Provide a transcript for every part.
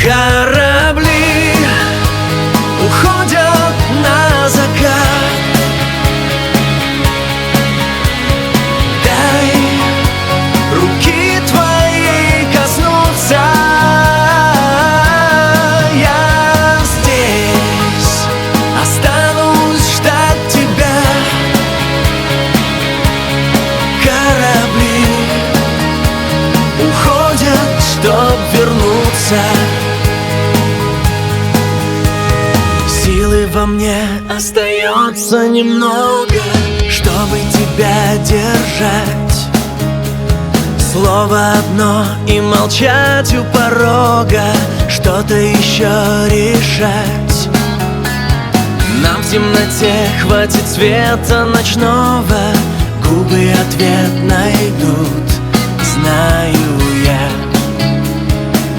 Корабли уходят на закат. Дай руки твои коснуться. Я здесь останусь ждать тебя. Корабли уходят, чтоб вернуться. Силы во мне остается немного, чтобы тебя держать. Слово одно и молчать у порога, что-то еще решать. Нам в темноте хватит света ночного, губы ответ найдут, знаю я.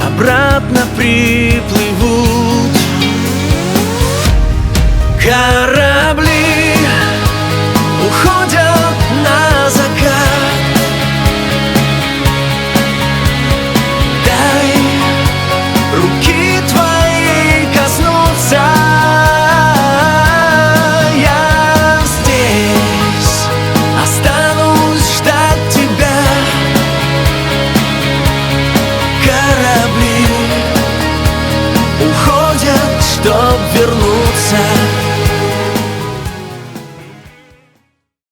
Обратно приплыву.